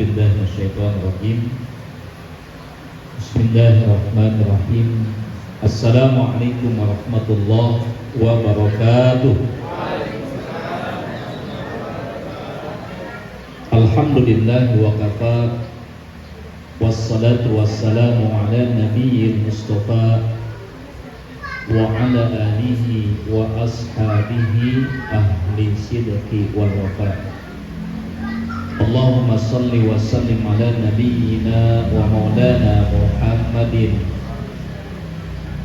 billahi minasyaitonir rajim. Bismillahirrahmanirrahim. Assalamualaikum warahmatullahi wabarakatuh. Alhamdulillah wa kafa. Wassalatu wassalamu ala nabiyyil mustafa wa ala alihi wa ashabihi ahli sidqi wal wafa. Allahumma salli wa sallim ala nabiyyina wa maulana Muhammadin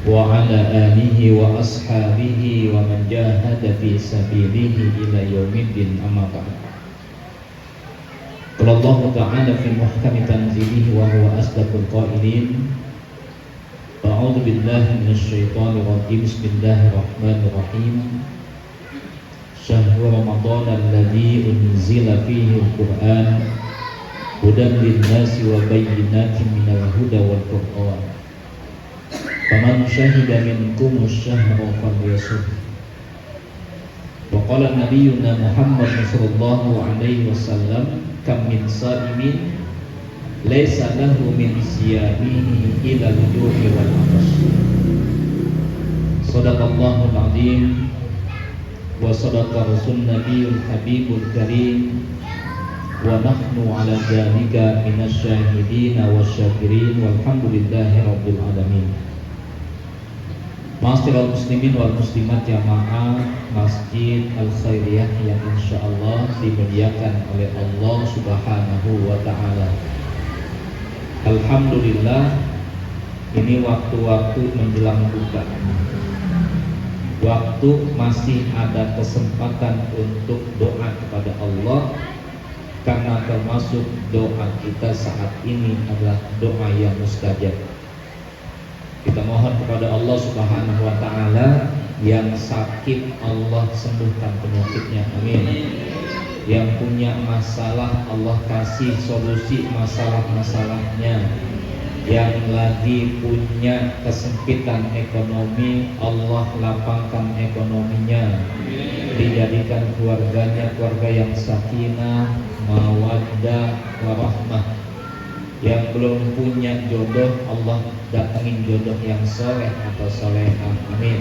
wa ala alihi wa ashabihi wa man jahada fi sabilihi ila yaumiddin, amma ba'd. Qala Allah ta'ala fi muhkami tanzilihi wa huwa asdaqul qailin. A'udzu billahi minasyaitonir rajim. Bismillahirrahmanirrahim. Syahrul Ramadan alladzi unzila fihi al-Qur'an hudan lin-nasi wa bayyinatin minal huda wal furqan. Faman syahida minkum asy-syahra falyasum. Wa qala nabiyyuna Muhammad sallallahu alaihi wasallam, kam min sha'imin laisa lahu min siyamihi illa al-ju'i wal 'atash. Shadaqallahul 'azim wa sadaqa rasul nabiyul habibul karim wa nahnu ala dzalika minasyahidin wasyakirin walhamdulillahi rabbil alamin. Ma'asyiral muslimin wal muslimat jamaah Masjid Al-Khairiyah yang insyaallah dimuliakan oleh Allah Subhanahu wa taala. Alhamdulillah, ini waktu-waktu menjelang buka. Waktu masih ada kesempatan untuk doa kepada Allah, karena termasuk doa kita saat ini adalah doa yang mustajab. Kita mohon kepada Allah Subhanahu wa taala, yang sakit Allah sembuhkan penyakitnya, amin. Yang punya masalah Allah kasih solusi masalah-masalahnya. Yang lagi punya kesempitan ekonomi, Allah lapangkan ekonominya. Dijadikan keluarganya keluarga yang sakinah, mawaddah, warahmah. Yang belum punya jodoh, Allah datangin jodoh yang soleh atau solehah, amin.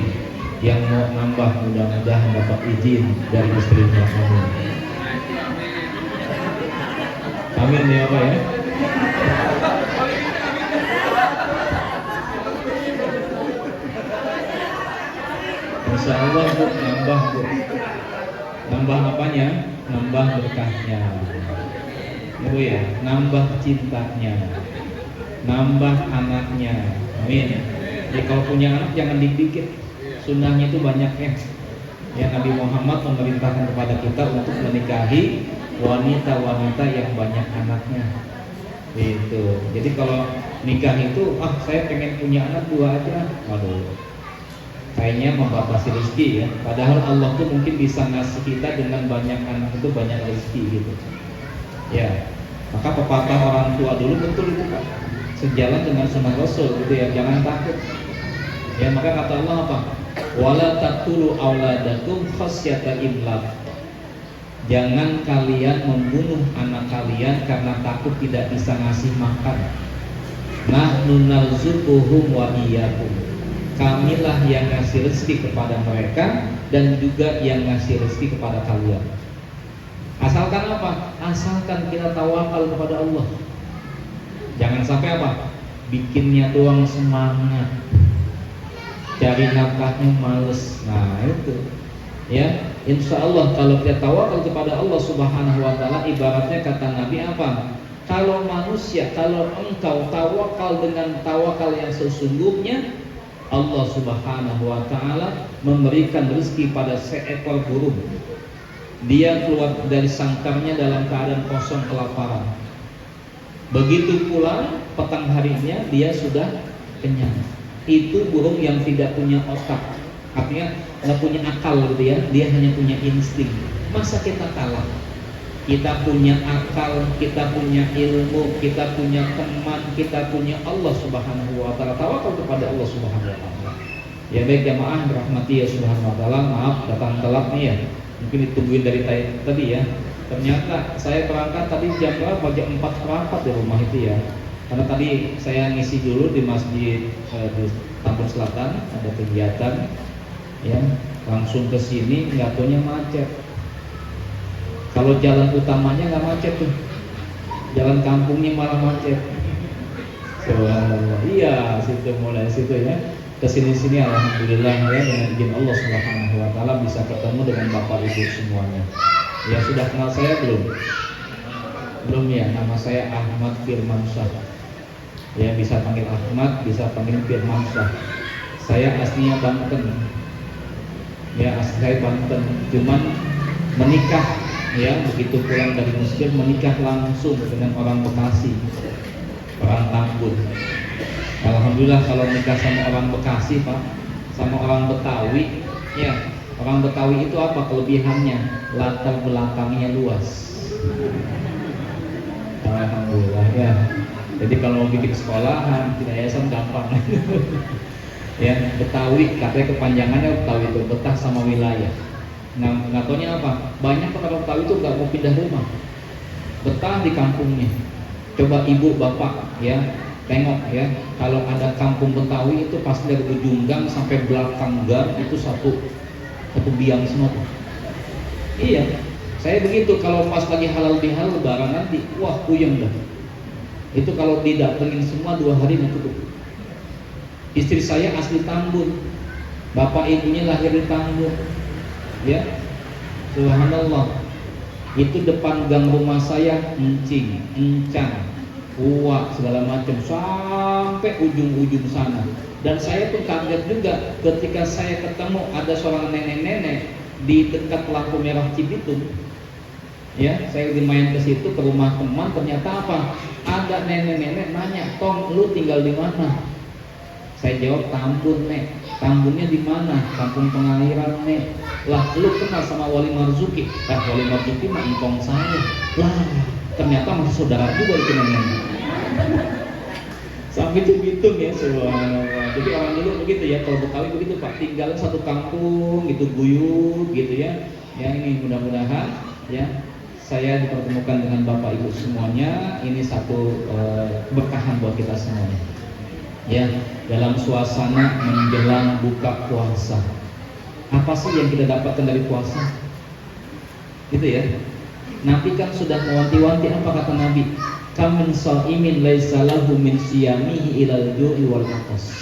Yang mau nambah, mudah-mudahan dapat izin dari istrinya, amin. Amin ya Allah ya. Insya Allah Bu, nambah Bu. Nambah apanya? Nambah berkahnya, Bu ya. Nambah cintanya, nambah anaknya, amin. Jadi kalau punya anak jangan dikit-dikit. Sunnahnya itu banyak ya. Ya, Nabi Muhammad memerintahkan kepada kita untuk menikahi wanita-wanita yang banyak anaknya. Gitu. Jadi kalau nikah itu, saya pengen punya anak 2 aja. Waduh, kayaknya membatasi rezeki ya. Padahal Allah tuh mungkin bisa ngasih kita dengan banyak anak itu banyak rezeki gitu. Ya, maka pepatah orang tua dulu betul itu Pak, sejalan dengan sunnah Rasul gitu ya. Jangan takut. Ya, maka kata Allah apa? Wala taqtulu auladakum khasyata imlaq. Jangan kalian membunuh anak kalian karena takut tidak bisa ngasih makan. Nahnu narzuquhum wa iyyakum. Kamilah yang ngasih rezeki kepada mereka dan juga yang ngasih rezeki kepada kalian. Asalkan apa? Asalkan kita tawakal kepada Allah. Jangan sampai apa? Bikinnya doang semangat, cari nafkahnya males. Nah itu ya, insya Allah kalau kita tawakal kepada Allah Subhanahu wa ta'ala, ibaratnya kata Nabi apa? Kalau manusia, kalau engkau tawakal dengan tawakal yang sesungguhnya, Allah Subhanahu wa ta'ala memberikan rezeki pada seekor burung. Dia keluar dari sangkarnya dalam keadaan kosong kelaparan. Begitu pulang petang harinya dia sudah kenyang. Itu burung yang tidak punya otak, artinya nggak punya akal gitu ya. Dia hanya punya insting. Masa kita kalah? Kita punya akal, kita punya ilmu, kita punya teman, kita punya Allah Subhanahu wa ta'ala. Tawakal kepada Allah Subhanahu wa ta'ala. Ya baik jamaah rahmati ya Subhanahu wa ta'ala. Maaf datang telat nih ya, mungkin ditungguin dari tadi ya. Ternyata saya berangkat tadi jam berapa? Jam 4 seperempat di rumah itu ya. Karena tadi saya ngisi dulu di masjid di Tambun Selatan, ada kegiatan, ya. Langsung ke sini, nggak taunya macet. Kalau jalan utamanya nggak macet tuh, jalan kampungnya malah macet. Subhanallah. Iya, situ mulai situ ya. Kesini-sini alhamdulillah ya, dengan izin Allah Subhanahu wa taala bisa ketemu dengan Bapak Ibu semuanya. Ya, sudah kenal saya belum? Belum ya, nama saya Ahmad Firmansyah. Ya, bisa panggil Ahmad, bisa panggil Firmansyah. Saya aslinya Banten. Ya, asli saya Banten, cuman menikah ya, begitu pulang dari Mesir menikah langsung dengan orang Bekasi, orang Tambun. Alhamdulillah kalau nikah sama orang Bekasi Pak, sama orang Betawi, ya orang Betawi itu apa kelebihannya? Latar belakangnya luas. Alhamdulillah ya. Jadi kalau mau bikin sekolahan, tidak yayasan gampang. Ya, Betawi katanya kepanjangannya Betawi itu betah sama wilayah. Nggak taunya apa? Banyak orang Betawi itu nggak mau pindah rumah, betah di kampungnya. Coba ibu bapak ya tengok ya, kalau ada kampung Betawi itu pasti dari ujung gang sampai belakang gang itu satu biang semua tuh. Iya, saya begitu kalau pas lagi halal bihalal lebaran nanti, wah puyeng dah. Itu kalau didatengin semua 2 hari nggak cukup. Istri saya asli Tambun, bapak ibunya lahir di Tambun, ya. Subhanallah. Itu depan gang rumah saya encing, encang, uak segala macam sampai ujung-ujung sana. Dan saya pun kaget juga ketika saya ketemu ada seorang nenek-nenek di dekat lampu merah Cibitung. Ya, saya dimain ke situ ke rumah teman, ternyata apa? Ada nenek-nenek nanya, "Tom, lu tinggal di mana?" Saya jawab, "Tambun, Nek." "Tambunnya di mana?" "Kampung Pengairan, Nek." "Lah, lu kenal sama Wali Marzuki?" "Lah, Wali Marzuki mah engkong saya." Lah, ternyata masih saudara juga itu nenek. Sampai Cibitung ya, subhanallah. Jadi orang dulu begitu ya, kalau Betawi begitu Pak, tinggal satu kampung gitu, guyub gitu ya. Ya ini mudah-mudahan ya saya dipertemukan dengan Bapak Ibu semuanya. Ini satu berkahan buat kita semuanya. Ya, dalam suasana menjelang buka puasa. Apa sih yang kita dapatkan dari puasa? Gitu ya. Nabi kan sudah mewanti-wanti, apa kata Nabi? Kam min shaimin laisa lahu min siyamihi ilal ju'i wal atas.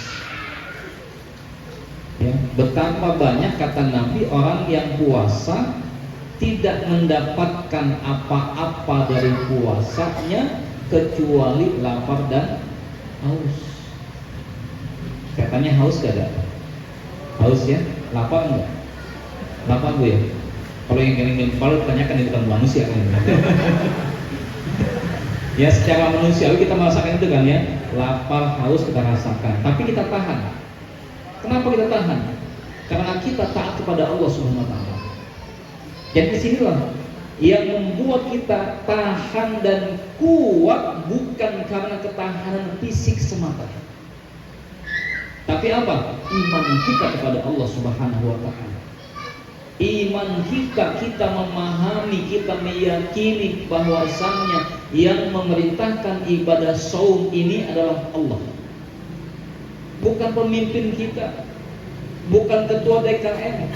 Ya, betapa banyak kata Nabi orang yang puasa tidak mendapatkan apa-apa dari puasanya kecuali lapar dan haus. Saya tanya haus gak ada? Haus ya? Lapar enggak? Lapar gue ya? Kalau yang kalau tanyakan itu kan manusia kan? Ya secara manusiawi kita merasakan itu kan ya, lapar, haus kita rasakan, tapi kita tahan. Kenapa kita tahan? Karena kita taat kepada Allah Subhanahu Wa Taala. Jadi disinilah yang membuat kita tahan dan kuat bukan karena ketahanan fisik semata, tapi apa? Iman kita kepada Allah Subhanahu Wa Taala. Iman kita memahami, kita meyakini bahwasannya yang memerintahkan ibadah saum ini adalah Allah, bukan pemimpin kita, bukan ketua DKM,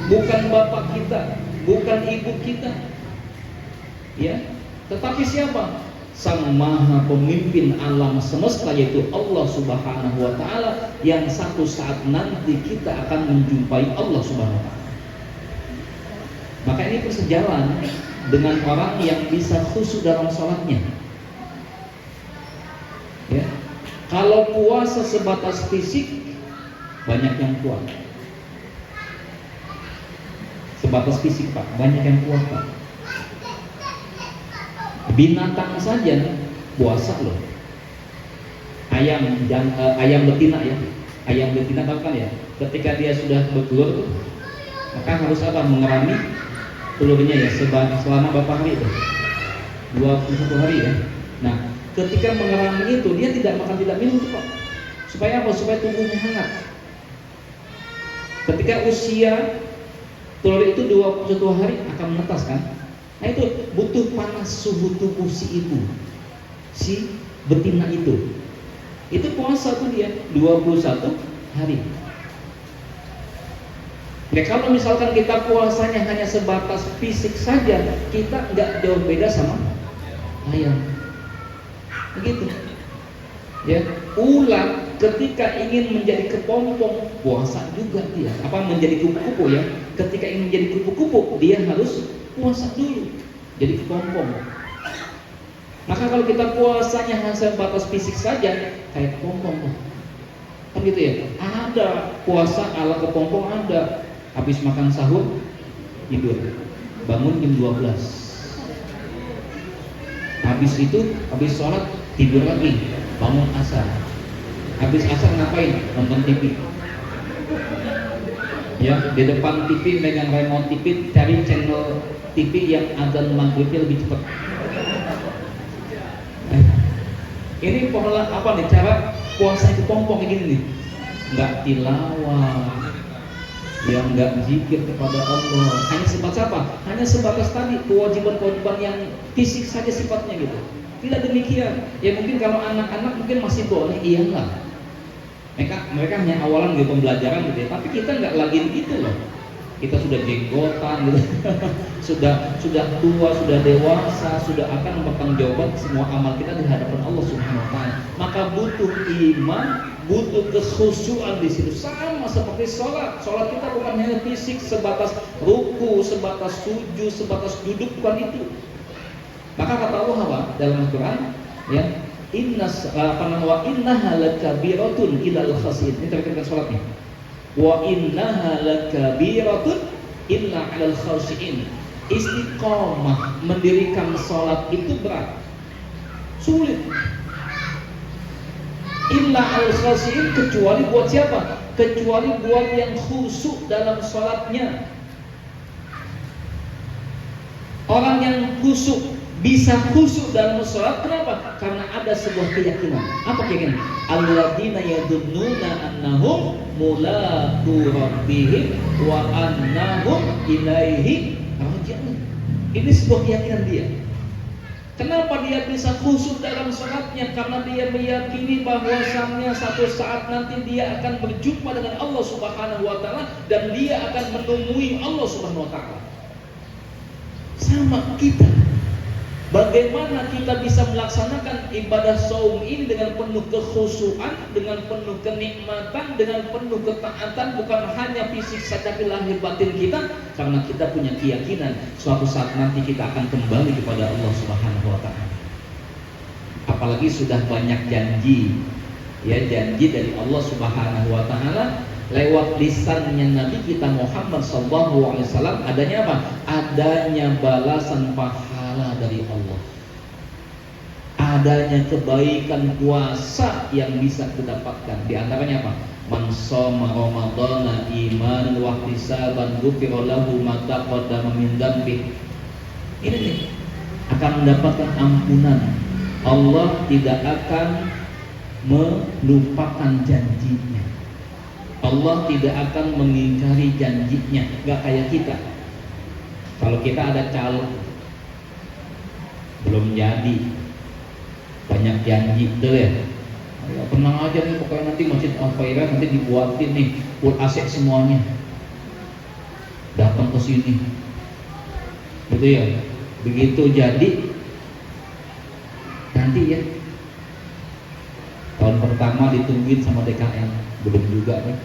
bukan bapak kita, bukan ibu kita, ya. Tetapi siapa? Sang maha pemimpin alam semesta, yaitu Allah Subhanahu Wa Taala, yang satu saat nanti kita akan menjumpai Allah Subhanahu Wa Taala. Maka ini persejalan dengan orang yang bisa khusyuk dalam sholatnya. Ya. Kalau puasa sebatas fisik, banyak yang kuat. Sebatas fisik Pak, banyak yang kuat Pak. Binatang saja puasa loh. Ayam betina ya. Ayam betina tahu kan ya? Ketika dia sudah bertelur tuh, maka harus apa? Mengerami telurnya ya selama berapa hari itu? 21 hari ya. Nah, ketika mengerami itu dia tidak makan tidak minum tuh Pak. Supaya apa? Supaya tubuhnya hangat. Ketika usia telur itu 21 hari akan menetas kan? Nah itu butuh panas suhu tubuh si ibu, si betina itu. Itu puasa tuh dia 21 hari. Ya kalau misalkan kita puasanya hanya sebatas fisik saja, kita nggak jauh beda sama ayam. Begitu. Ya, ular ketika ingin menjadi kepompong puasa juga dia. Apa menjadi kupu-kupu ya? Ketika ingin menjadi kupu-kupu dia harus puasa dulu. Jadi kepompong. Maka kalau kita puasanya hanya sebatas fisik saja, kayak kepompong tuh. Kan gitu ya? Ada puasa ala kepompong ada. Habis makan sahur tidur, bangun jam 12. Habis itu, habis sholat tidur lagi, bangun asar. Habis asar ngapain? Nonton TV. Ya, di depan TV megang remote TV, cari channel TV yang adzan maghribnya lebih cepat. Ini pola apa nih? Cara puasa kepompong gini nih, nggak tilawah, yang nggak zikir kepada Allah, hanya sebatas apa? Hanya sebatas tadi kewajiban-kewajiban yang fisik saja sifatnya gitu. Tidak demikian. Ya mungkin kalau anak-anak mungkin masih boleh, iyalah. Mereka hanya awalan gitu pembelajaran gitu ya. Tapi kita nggak lagi begitu loh. Kita sudah jenggotan gitu. sudah tua, sudah dewasa, sudah akan mempertanggungjawabkan semua amal kita di hadapan Allah Subhanahu wa taala. Maka butuh iman, butuh kekhusyuan di situ. Sama seperti sholat. Sholat kita bukan hanya fisik sebatas ruku, sebatas sujud, sebatas duduk, bukan itu. Maka kata Allah apa dalam Al-Quran? Ya, wa innaha lakabiratun ilal khasyin. Ini terkait sholatnya. Wa innaha lakabiratun illa 'alal khasyin. Istiqomah mendirikan sholat itu berat, sulit. Illa 'alal khasyin, kecuali buat siapa? Kecuali buat yang khusyuk dalam sholatnya. Orang yang khusyuk bisa khusyuk dalam sholat, kenapa? Karena ada sebuah keyakinan. Apa keyakinan? Alladzina yadunnuna annahum mulaqu rabbihim wa annahum ilaihi raji'un. Ini sebuah keyakinan dia. Kenapa dia bisa khusyuk dalam sholatnya? Karena dia meyakini bahwasannya satu saat nanti dia akan berjumpa dengan Allah Subhanahu wa taala dan dia akan menemui Allah Subhanahu wa taala. Sama kita. Bagaimana kita bisa melaksanakan ibadah saum ini dengan penuh kekhusyuan, dengan penuh kenikmatan, dengan penuh ketaatan, bukan hanya fisik saja tapi lahir batin kita, karena kita punya keyakinan suatu saat nanti kita akan kembali kepada Allah Subhanahu wa taala. Apalagi sudah banyak janji, ya, janji dari Allah Subhanahu wa taala lewat lisannya Nabi kita Muhammad sallallahu alaihi wasallam. Adanya apa? Adanya balasan pahala dari Allah, adanya kebaikan puasa yang bisa kita dapatkan. Di antaranya apa? Man shoma ramadhana imanan wa ihtisaban ghufira lahu ma taqaddama min dzambi. Ini nih akan mendapatkan ampunan. Allah tidak akan melupakan janjinya. Allah tidak akan mengingkari janjinya. Gak kayak kita. Kalau kita ada calon belum jadi, banyak janji, betul ya? Ya tenang aja nih, pokoknya nanti Masjid Al-Khairah nanti dibuatin nih full AC semuanya, datang ke sini, gitu ya. Begitu jadi nanti ya, tahun pertama ditungguin sama DKM, belum juga nih.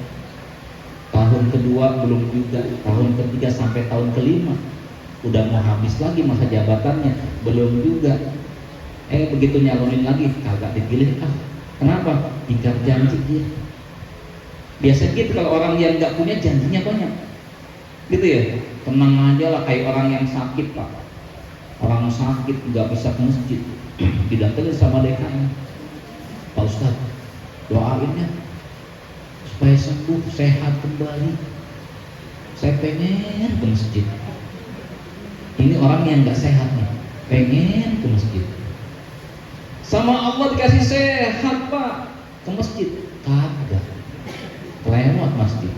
Tahun kedua belum juga, tahun ketiga sampai tahun kelima udah mau habis lagi masa jabatannya, belum juga. Begitu nyalonin lagi kagak dipilih. Kenapa? Ingkar janji dia. Biasanya gitu kalau orang yang nggak punya janjinya banyak, gitu ya. Tenang aja lah, kayak orang yang sakit pak. Orang sakit nggak bisa ke masjid, didatengin sama DKM. Pak Ustadz, doainnya supaya sembuh, sehat kembali. Saya pengen ke masjid. Ini orang yang nggak sehat nih, pengen ke masjid. Sama Allah dikasih sehat pak, ke masjid kagak, lewat masjid.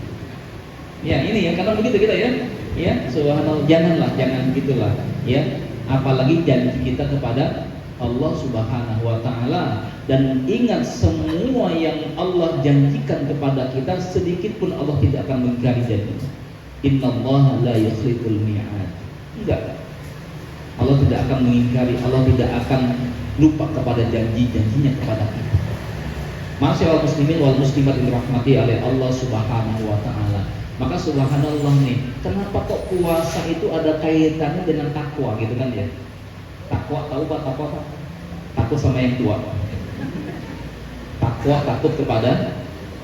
Ya ini ya, karena begitu kita ya, ya subhanallah, jangan gitulah, ya. apalagi janji kita kepada Allah Subhanahu wa taala. Dan ingat, semua yang Allah janjikan kepada kita sedikit pun Allah tidak akan mengingkari janji. Innallaha la yukhliful mi'ad. Enggak. Allah tidak akan mengingkari, Allah tidak akan lupa kepada janji-janjinya kepada kita. Ma'asyiral muslimin wal muslimat dirahmati oleh Allah Subhanahu wa taala. Maka subhanallah nih, kenapa kok puasa itu ada kaitannya dengan takwa gitu kan ya? Takwa, tahu Pak takwa Pak? Takut sama yang tua. Takwa, takut kepada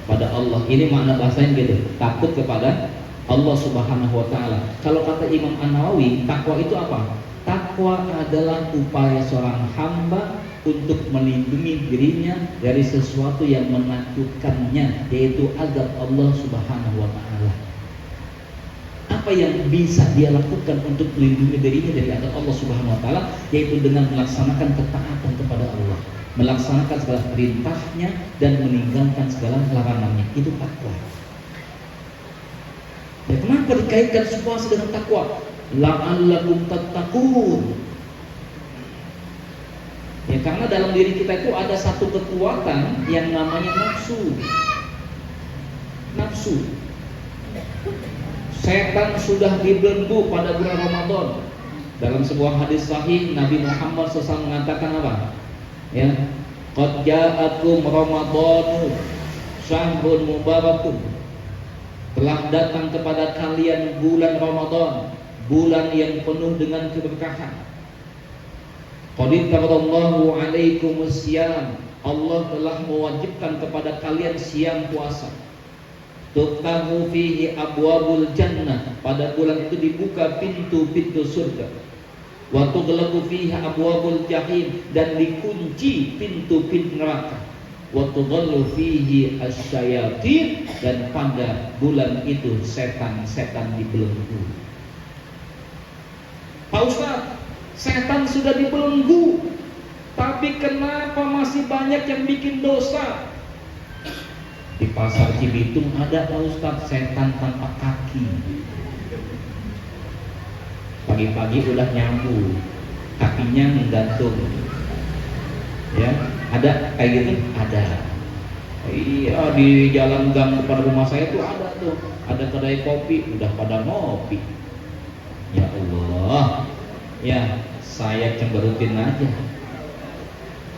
Allah. Ini makna bahasanya gitu. Takut kepada Allah Subhanahu wa taala. Kalau kata Imam An-Nawawi, takwa itu apa? Takwa adalah upaya seorang hamba untuk melindungi dirinya dari sesuatu yang menakutkannya, yaitu azab Allah Subhanahu wa taala. Apa yang bisa dia lakukan untuk melindungi dirinya dari azab Allah Subhanahu wa taala, yaitu dengan melaksanakan ketaatan kepada Allah, melaksanakan segala perintahnya dan meninggalkan segala larangannya. Itu takwa. Ya, kenapa dikaitkan puasa dengan takwa? La'allakum tattaqun. Ya, karena dalam diri kita itu ada satu kekuatan yang namanya nafsu. Nafsu. Setan sudah dibelenggu pada bulan Ramadan. Dalam sebuah hadis sahih Nabi Muhammad SAW mengatakan apa? Ya, qad ja'akum Ramadanu syahrun mubarakun. Telah datang kepada kalian bulan Ramadan, bulan yang penuh dengan keberkahan. Qad faradallahu alaikumus syiyam. Allah telah mewajibkan kepada kalian siam puasa. Tuftahu fihi abwabul jannah. Pada bulan itu dibuka pintu-pintu surga. Wa tughlaqu fihi abwabul jahim. Dan dikunci pintu-pintu neraka. Wa tudhallu fihi asyayatin. Dan pada bulan itu setan-setan dibelenggu. Pak Ustaz, setan sudah dibelenggu, tapi kenapa masih banyak yang bikin dosa? Di pasar Cibitung ada Pak Ustaz, setan tanpa kaki. Pagi-pagi udah nyambu, kakinya menggantung. Ya, ada kayak gitu? Ada. Iya, di jalan gang depan rumah saya tuh ada tuh, ada kedai kopi, udah pada ngopi. Ya Allah, ya saya cemberutin aja.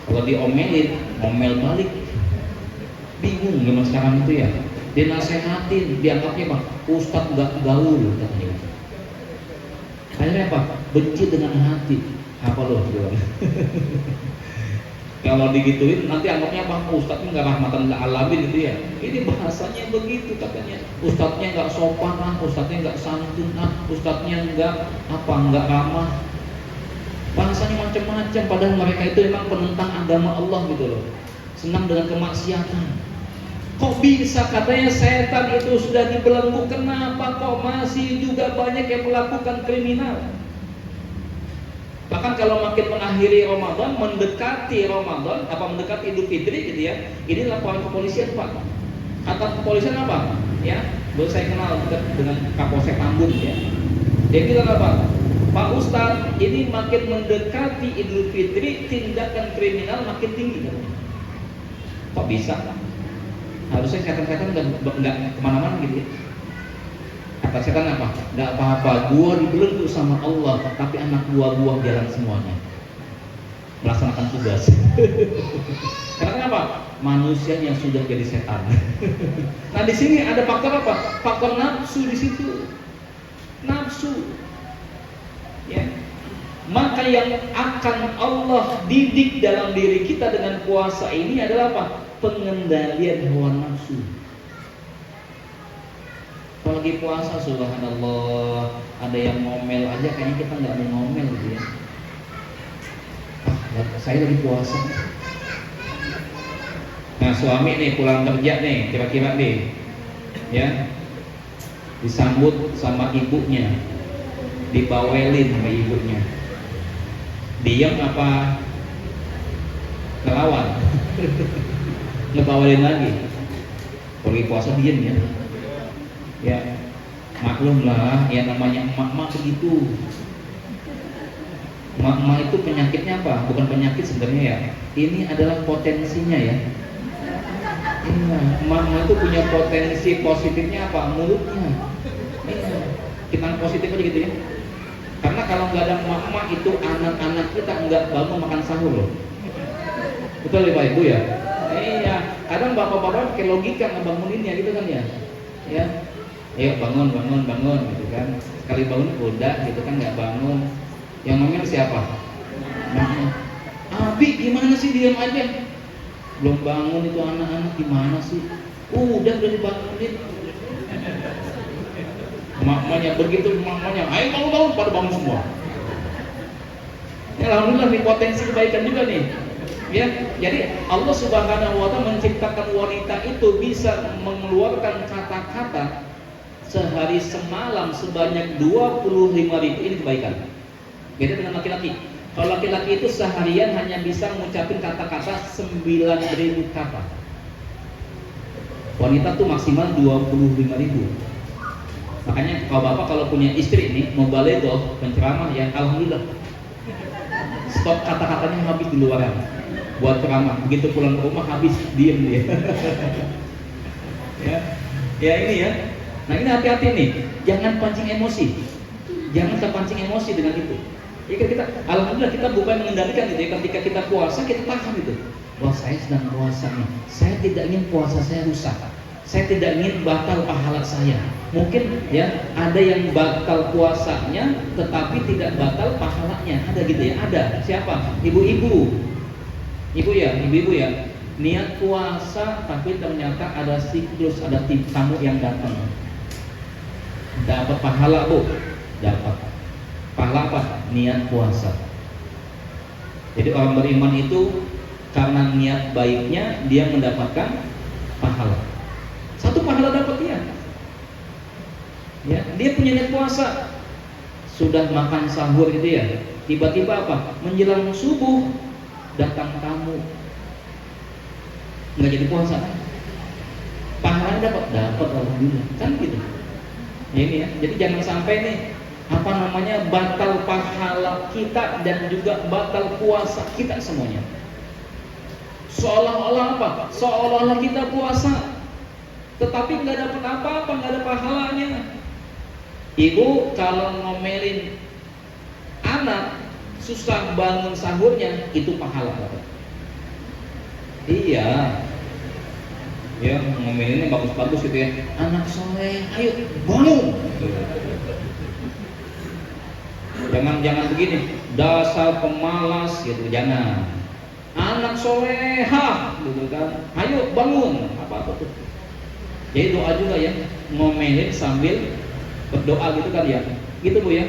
Kalau diomelin, ngomel balik. Bingung zaman sekarang itu ya. Dinasehatin, dianggapnya apa? Ustadz gak gaul katanya. Akhirnya apa? Benci dengan hati. Apa loh? Kalau digituin nanti anggapnya apa? Ustadznya nggak rahmatan lil alamin gitu ya. Ini bahasanya begitu katanya. Ustadznya nggak sopan lah, ustadznya nggak santun lah, ustadznya nggak ramah. Bahasanya macam-macam. Padahal mereka itu memang penentang agama Allah gitu loh. Senang dengan kemaksiatan. Kok bisa katanya setan itu sudah dibelenggu? Kenapa kok masih juga banyak yang melakukan kriminal? Bahkan kalau makin mengakhiri Ramadan, mendekati Ramadan, mendekati Idul Fitri gitu ya, ini laporan kepolisian Pak. Kata kepolisian apa? Ya, boleh saya kenal dengan Kapolsek Tambun ya. Dia bilang apa? Pak Ustadz, ini makin mendekati Idul Fitri, tindakan kriminal makin tinggi kan? Kok bisa? Harusnya setan-setan nggak kemana-mana gitu ya. Kata setan apa? Nggak apa-apa, gua dibelenggu sama Allah, tapi anak gua jalan semuanya, melaksanakan tugas. Karena apa? Manusia yang sudah jadi setan. Nah di sini ada faktor apa? Faktor nafsu di situ. Nafsu. Ya. Maka yang akan Allah didik dalam diri kita dengan puasa ini adalah apa? Pengendalian hawa nafsu. Apalagi puasa, subhanallah, ada yang ngomel aja kayaknya kita nggak mau ngomel gitu ya. Saya lagi puasa. Nah suami nih pulang kerja nih, kira-kira nih, ya, disambut sama ibunya, dibawelin sama ibunya. Diam apa ngelawan? Ngebawelin lagi. Kalau lagi puasa diam ya. Ya, maklum lah, ya namanya emak-emak begitu. Mak itu penyakitnya apa? Bukan penyakit sebenarnya ya. Ini adalah potensinya ya. Iya, mak itu punya potensi positifnya apa? Mulutnya. Iya. Kita positif aja gitu ya. Karena kalau nggak ada mak itu anak-anak kita nggak bangun makan sahur loh. Betul ya Pak Ibu ya? Iya. Kadang bapak-bapak pakai logika ngebanguninnya gitu kan ya. Ya. Ayo bangun gitu kan. Sekali bangun udah gitu kan nggak bangun. Yang ngomel siapa? Mama. Abi gimana sih diam aja? Belum bangun itu anak-anak gimana sih? Udah dibangunin. Mamanya begitu mamanya, ayo bangun pada bangun semua. Ya alhamdulillah nih potensi kebaikan juga nih. Ya, jadi Allah Subhanahu wa taala menciptakan wanita itu bisa mengeluarkan kata-kata sehari semalam sebanyak 25.000, ini kebaikan. Beda dengan laki-laki. Kalau laki-laki itu seharian hanya bisa mengucapkan kata-kata 9.000 kata. Wanita tuh maksimal 25.000. Makanya kalau bapak kalau punya istri nih mau baleghah penceramah ya alhamdulillah. Stop kata-katanya habis di luaran buat ceramah. Begitu pulang ke rumah habis diem dia. Ya ini ya. Nah ini hati-hati nih, jangan pancing emosi. Jangan terpancing emosi dengan itu. Ya kita alhamdulillah kita bukan mengendalikan gitu ya. Ketika kita puasa kita tahan itu. Wah saya sedang puasa nih. Saya tidak ingin puasa saya rusak. Saya tidak ingin batal pahala saya. Mungkin ya ada yang batal puasanya tetapi tidak batal pahalanya. Ada gitu ya. Ada. Siapa? Ibu-ibu. Ibu-ibu ya. Niat puasa tapi ternyata ada siklus, ada tamu yang datang. Dapat pahala Bu? Dapat. Pahala apa? Niat puasa. Jadi orang beriman itu karena niat baiknya dia mendapatkan pahala. Satu pahala dapat dia. Ya, dia punya niat puasa. Sudah makan sahur gitu ya. Tiba-tiba apa? Menjelang subuh datang tamu. Enggak jadi puasa. Pahalanya dapat alhamdulillah. Kan gitu. Ya, ini ya. Jadi jangan sampai nih batal pahala kita dan juga batal puasa kita semuanya. Seolah-olah apa? Seolah-olah kita puasa tetapi nggak dapat apa-apa, nggak ada pahalanya. Ibu kalau ngomelin anak susah bangun sahurnya itu pahala dapat. Iya. Ya ngomelinnya bagus-bagus gitu ya. Anak soleh, ayo bangun. Jangan begini, dasar pemalas gitu, jangan. Anak solehah gitu kan, ayo bangun, apa tuh. Jadi doa juga ya, ngomelin sambil berdoa gitu kan ya, gitu Bu ya.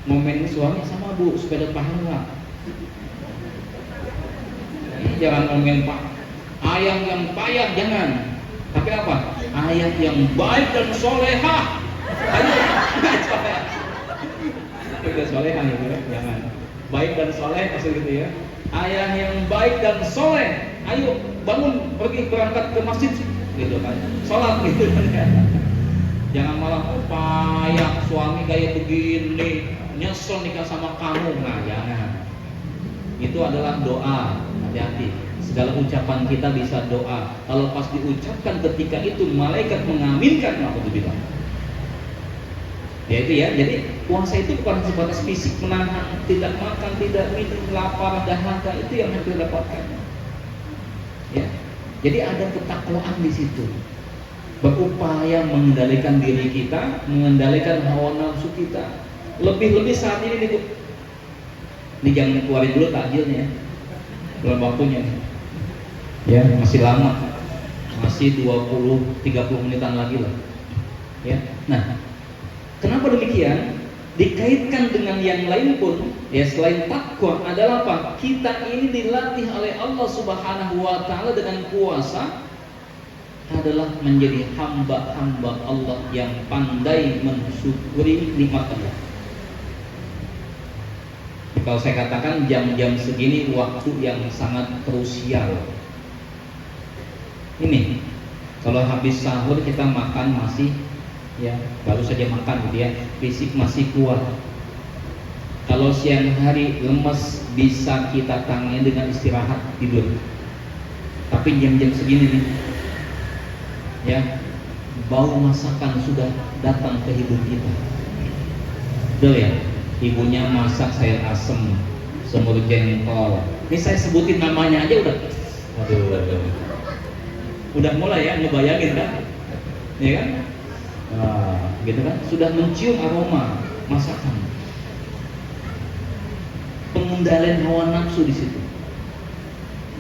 Ngomelin suami sama Bu supaya dapat pahala. Jangan ngomelin Pak ayah yang payah, jangan. Tapi apa? Ayah yang baik dan solehah. Ayo, udah solehah gitu ya, jangan. Baik dan soleh maksud gitu ya. Ayah yang baik dan soleh, ayo bangun pergi berangkat ke masjid gitu kan, sholat gitu kan ya. Jangan malah payah suami kayak begini, nyesel nikah sama kamu. Nah jangan. Itu adalah doa, hati-hati. Segala ucapan kita bisa doa. Kalau pas diucapkan ketika itu malaikat mengaminkan, maka itu bilang. Ya itu ya, jadi puasa itu bukan sebatas fisik menahan, tidak makan, tidak minum, lapar, dahaga, itu yang harus didapatkan. Ya, jadi ada ketakwaan di situ. Berupaya mengendalikan diri kita, mengendalikan hawa nafsu kita. Lebih-lebih saat ini nih, ini jangan keluarin dulu takjilnya, belum waktunya. Ya, masih lama, masih 20-30 menitan lagi lah. Ya, nah. Kenapa demikian? Dikaitkan dengan yang lain pun, ya selain takwa adalah apa? Kita ini dilatih oleh Allah Subhanahu wa taala dengan puasa adalah menjadi hamba-hamba Allah yang pandai mensyukuri nikmat Allah. Kalau saya katakan jam-jam segini waktu yang sangat krusial. Ini kalau habis sahur kita makan masih ya baru saja makan gitu ya, fisik masih kuat. Kalau siang hari lemes bisa kita tangani dengan istirahat tidur. Tapi jam-jam segini nih, ya, bau masakan sudah datang ke hidup kita. Betul ya, ibunya masak sayur asem, semur jengkol. Ini saya sebutin namanya aja udah, aduh, udah mulai ya ngebayangin kan, ya kan? Nah, gitu kan, sudah mencium aroma masakan. Pengendalian hawa nafsu di situ.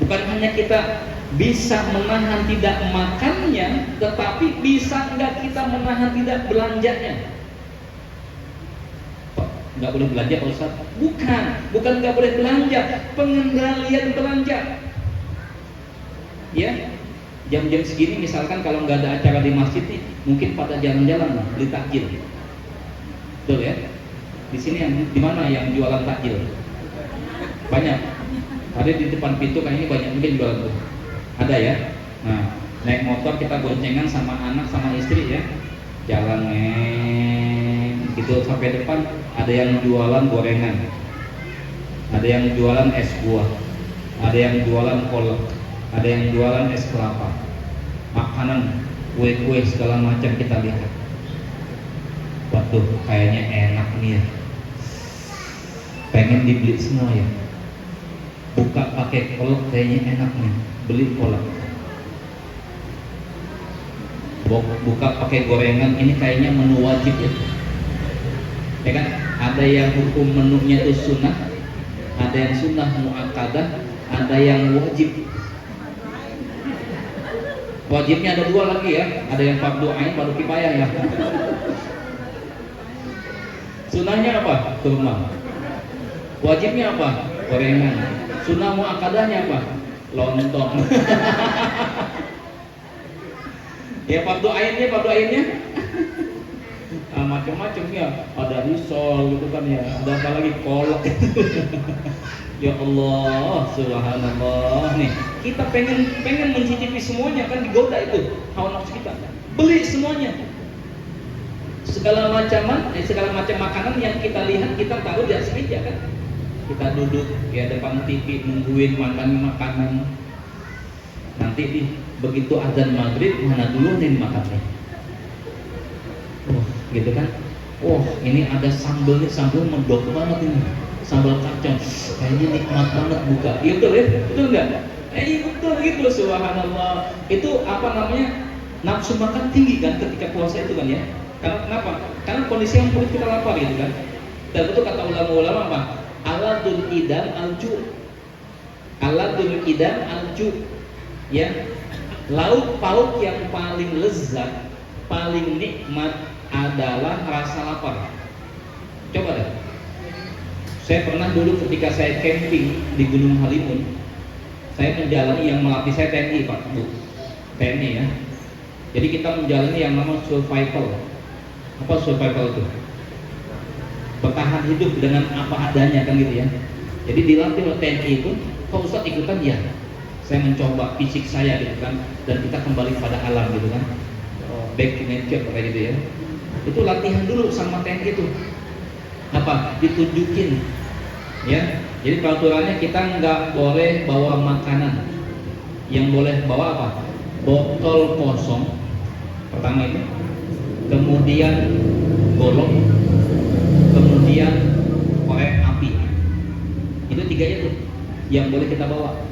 Bukan hanya kita bisa menahan tidak makannya, tetapi bisa nggak kita menahan tidak belanjanya? Nggak boleh belanja Pak Ustaz? Bukan nggak boleh belanja, pengendalian belanja. Ya, jam-jam segini misalkan kalau nggak ada acara di masjid nih, mungkin pada jalan-jalan beli takjil. Betul ya? Di sini yang di mana yang jualan takjil? Banyak. Ada di depan pintu kayaknya banyak mungkin jualan tuh. Ada ya. Nah, naik motor kita boncengan sama anak sama istri ya. Jalan gitu sampai depan, ada yang jualan gorengan. Ada yang jualan es buah. Ada yang jualan kolak. Ada yang jualan es kelapa. Makanan, kue-kue segala macam kita lihat. Waduh, kayaknya enak nih ya. Pengen dibeli semua ya. Buka pakai kolak kayaknya enak nih, beli kolak. Buka pakai gorengan, ini kayaknya menu wajib ya. Ya kan? Ada yang hukum menunya itu sunnah, ada yang sunnah muakkadah, ada yang wajib. Wajibnya ada dua lagi ya, ada yang fardu ain, fardu kifayah ya. Sunnahnya apa? Kurma. Wajibnya apa? Gorengan. Sunnah muakkadahnya apa? Lontong. Ya fardu ainnya macam-macam ya. Ada risol gitu kan ya. Ada apa lagi? Kolak. Ya Allah, subhanallah. Nih, kita pengen mencicipi semuanya kan, digoda itu hawa nafsu kita. Beli semuanya. Segala macam makanan yang kita lihat, kita taruh di atas meja kan. Kita duduk ya depan TV nungguin makan makanan. Nanti begitu azan maghrib, mana dulu nih makannya. Gitu kan. Ini ada sambal nih, sambal medok banget ini. Sambal kacang. Kayaknya nikmat banget buka. Iya betul ya? Betul enggak? Betul gitu, subhanallah. Itu apa namanya? Nafsu makan tinggi kan ketika puasa itu kan ya. Karena kenapa? Karena kondisi yang perut kita lapar gitu kan. Dan itu kata ulama-ulama apa? Aladul idam alju. Aladul idam alju. Ya. Lauk pauk yang paling lezat, paling nikmat adalah rasa lapar. Coba deh. Saya pernah dulu ketika saya camping di Gunung Halimun, saya menjalani yang melatih saya TNI Pak Bu. TNI ya. Jadi kita menjalani yang namanya survival. Apa survival itu? Bertahan hidup dengan apa adanya kan gitu ya. Jadi dilatih oleh TNI itu, Pak Ustadz ikutan ya. Saya mencoba fisik saya gitu kan, dan kita kembali pada alam gitu kan. Back to nature kayak gitu ya. Itu latihan dulu sama TNI itu. Apa? Ditunjukin. Ya. Jadi peraturannya kita nggak boleh bawa makanan. Yang boleh bawa apa? Botol kosong. Pertama itu. Kemudian golok. Kemudian korek api. Itu tiga itu yang boleh kita bawa.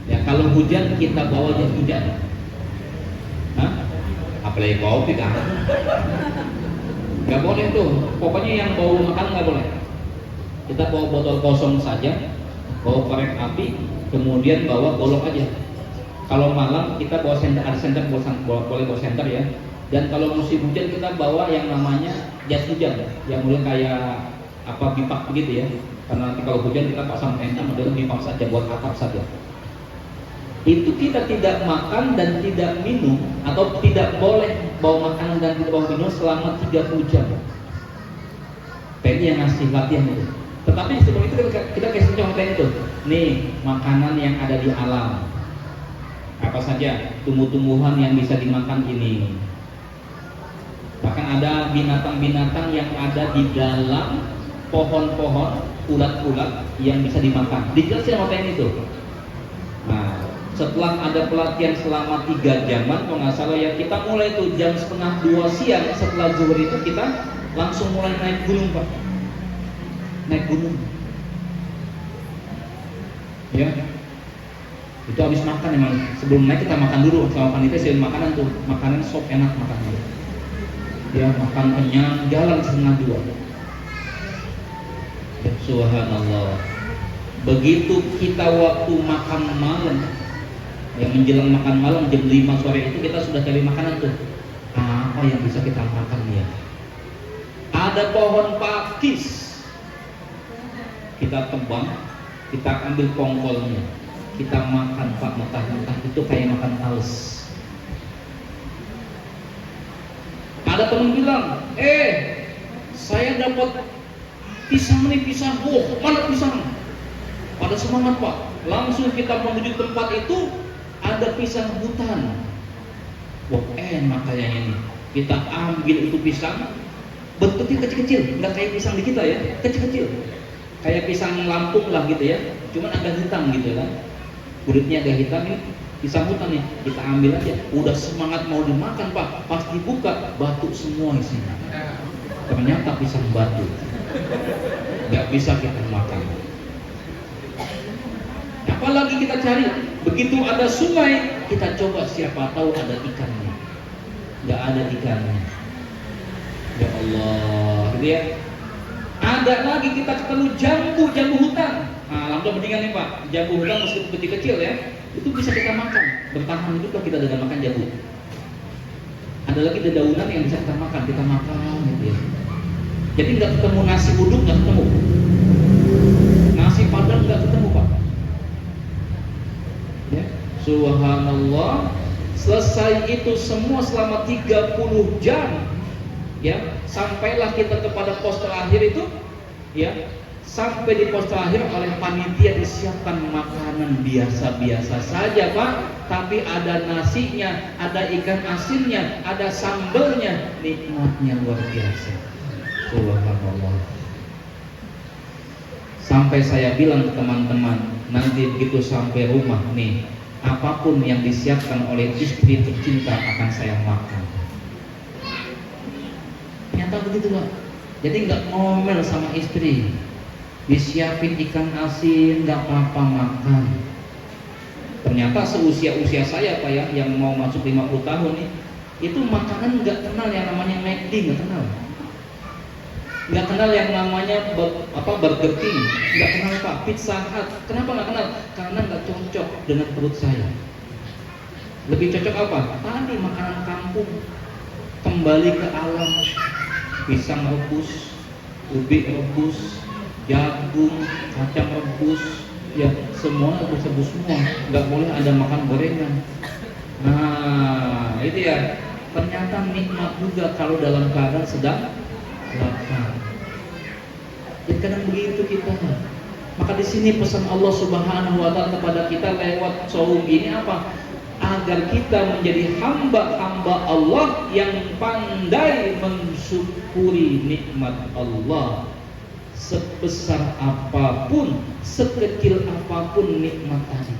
Ya, kalau hujan kita bawa jas hujan. Apalagi kopi kan? Gak boleh tuh. Pokoknya yang bawa makan gak boleh. Kita bawa botol kosong saja, bawa korek api, kemudian bawa golok aja. Kalau malam kita bawa senter, ada senter boleh bawa senter ya. Dan kalau musim hujan kita bawa yang namanya jas hujan, yang mulai kayak apa pipak begitu ya. Karena nanti kalau hujan kita pasang tenda model pipak saja buat atap saja. Itu kita tidak makan dan tidak minum, atau tidak boleh bawa makanan dan tidak bawa minum selama 30 jam. TNI yang ngasih latihan itu. Tetapi sebelum itu kita kasih contoh itu. Nih makanan yang ada di alam. Apa saja tumbuh-tumbuhan yang bisa dimakan ini. Bahkan ada binatang-binatang yang ada di dalam pohon-pohon ulat-ulat yang bisa dimakan. Dijelasin sama TNI itu. Nah, setelah ada pelatihan selama 3 jaman, kalau nggak salah ya, kita mulai tuh jam 1:30 siang setelah zuhur itu kita langsung mulai naik gunung, Pak. Naik gunung. Ya. Itu habis makan emang. Sebelum naik kita makan dulu sama panitia, selain makanan tuh, makanan sop enak makannya. Ya, makan kenyang, jalan 1:30. Ya, subhanallah. Begitu kita waktu makan malam, yang menjelang makan malam jam 5 sore itu kita sudah cari makanan tuh. Apa yang bisa kita makan ya? Ada pohon pakis. Kita tebang, kita ambil pongkolnya, kita makan, Pak, mentah-mentah itu kayak makan taus. Ada teman bilang, saya dapat pisang nih, pisang. Mana pisang? Pada semangat, Pak. Langsung kita menuju tempat itu, ada pisang hutan. Enak kayaknya ini. Kita ambil itu pisang, bentuknya kecil-kecil, nggak kayak pisang di kita ya, kecil-kecil. Kayak pisang Lampung lah gitu ya, cuman agak hitam gitu kan. Kulitnya agak hitam, ini pisang hutan nih. Kita ambil aja, udah semangat mau dimakan, Pak. Pas dibuka, batu semua isinya. Ternyata pisang batu, nggak bisa kita makan. Apalagi kita cari, begitu ada sungai, kita coba, siapa tahu ada ikannya. Nggak ada ikannya. Ya Allah, gitu ya. Ada lagi kita ketemu jambu hutan. Nah, langsung mendingan nih, Pak. Jambu hutan meskipun kecil-kecil ya, itu bisa kita makan. Bertahan hidup lah kita dengan makan jambu. Ada lagi dedaunan yang bisa kita makan gitu ya. Jadi nggak ketemu nasi uduk, nggak ketemu. Nasi padang nggak ketemu, Pak. Ya, subhanallah. Selesai itu semua selama 30 jam. Ya, sampailah kita kepada pos terakhir itu, ya. Sampai di pos terakhir oleh panitia disiapkan makanan biasa-biasa saja, Pak. Tapi ada nasinya, ada ikan asinnya, ada sambalnya, nikmatnya luar biasa. Subhanallah. Sampai saya bilang ke teman-teman, nanti begitu sampai rumah nih, apapun yang disiapkan oleh istri tercinta akan saya makan. Nyata begitu, Pak. Jadi nggak ngomel sama istri, disiapin ikan asin, nggak apa-apa makan. Ternyata seusia saya, Pak ya, yang mau masuk 50 tahun nih, itu makanan nggak kenal yang namanya McD, nggak kenal. Nggak kenal yang namanya Burger King, nggak kenal, Pak. Pizza Hut, kenapa nggak kenal? Karena nggak cocok dengan perut saya. Lebih cocok apa? Tadi makanan kampung, kembali ke alam. Pisang rebus, ubi rebus, jagung, kacang rebus, ya semua rebus semua. Nggak boleh ada makan gorengan. Nah, itu ya. Ternyata nikmat juga kalau dalam keadaan sedang lapar. Jadi kadang begitu kita. Maka di sini pesan Allah Subhanahu wa taala kepada kita lewat saum ini apa? Agar kita menjadi hamba-hamba Allah yang pandai mensyukuri nikmat Allah. Sebesar apapun, sekecil apapun nikmat tadi.